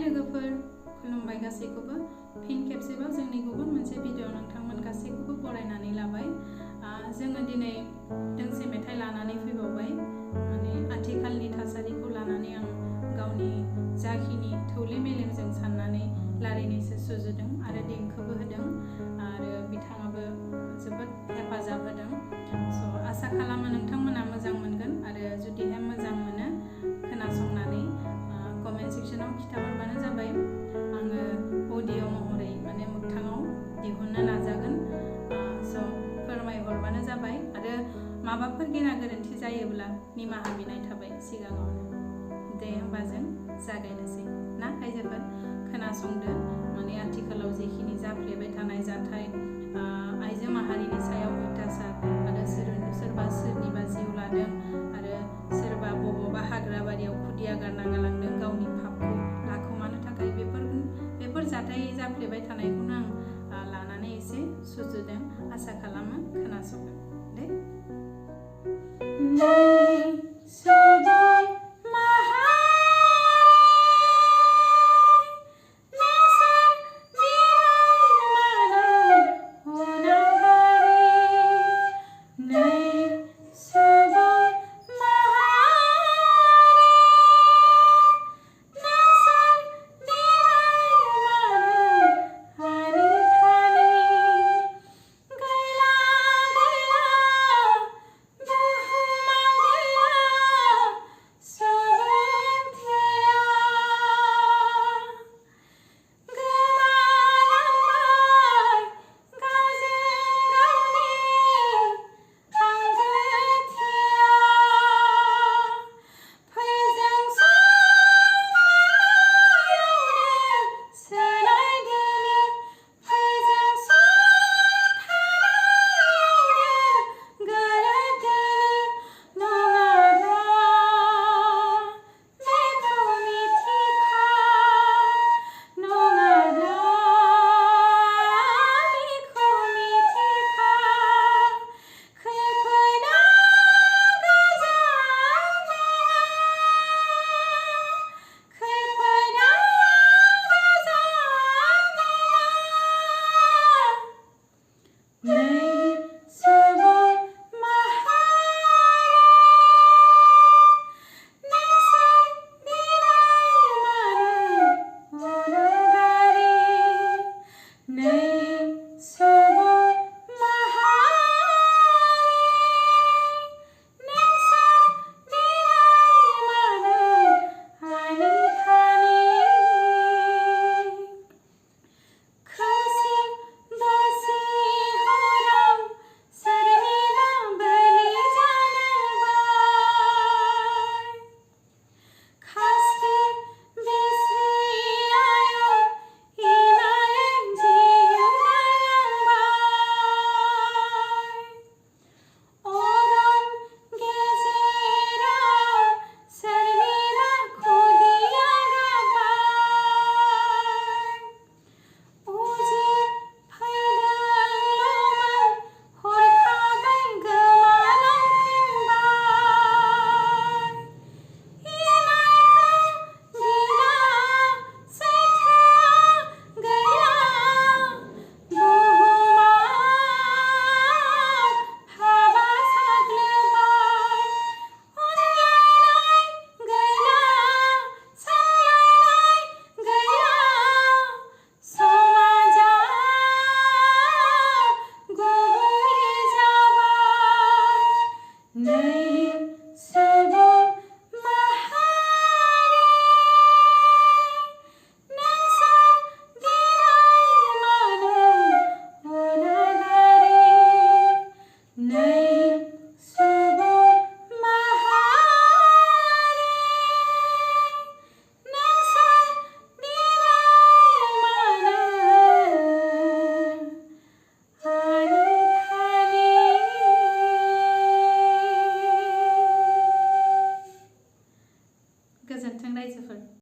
लोगोफोर खुलुमबाय गासैखौबो फिन खेबसेबाव जोंनि गुबुन मोनसे भिडिअ नोंथांमोन गासैखौबो बरायनानै लाबाय। जोङो दिनै दोंसे मेथाइ लानानै फैबावबाय। माने आथिखालनि थासारिखौ लानानै आं गावनि जाखिनि थौले मेलेमजों साननानै लारायनोसो सुजुदों आरो देंखोबो होदों आरो बिथाङाबो जोबोद हेफाजाब होदों। स' आसा खालामो नोंथांमोना मोजां मोनगोन आरो जुदिहाय मोजां मोनो खोनासंनानै कमेन्ट सेक्सनाव खिथाहरबानो जाबाय। आङो अडिअ महरै माने मोगथाङाव दिहुननो नाजागोन। स' फोरमायहरबानो जाबाय आरो माबाफोर गेना गोरोन्थि जायोब्ला निमाहा बिनाय थाबाय सिगाङावनो। दे होमबा जों जागायनोसै ना आइजोफोर, खोनासंदो। माने आथिखालाव जिखिनि जाफ्लेबाय थानाय जाथाय, आइजो माहारिनि सायाव अत्याचार आरो सोरबा सोरनिबा जिउ लादों आरो सोरबा बबावबा हाग्रा बारियाव खुदिया गारना गालांदों गावनि पापखौ लाखोमानो थाखाय। बेफोर जाथाय जाफ्लेबाय थानायखौनो आं लानानै एसे सुजुदों। आसा खालामो खोनासंगोन दे। Name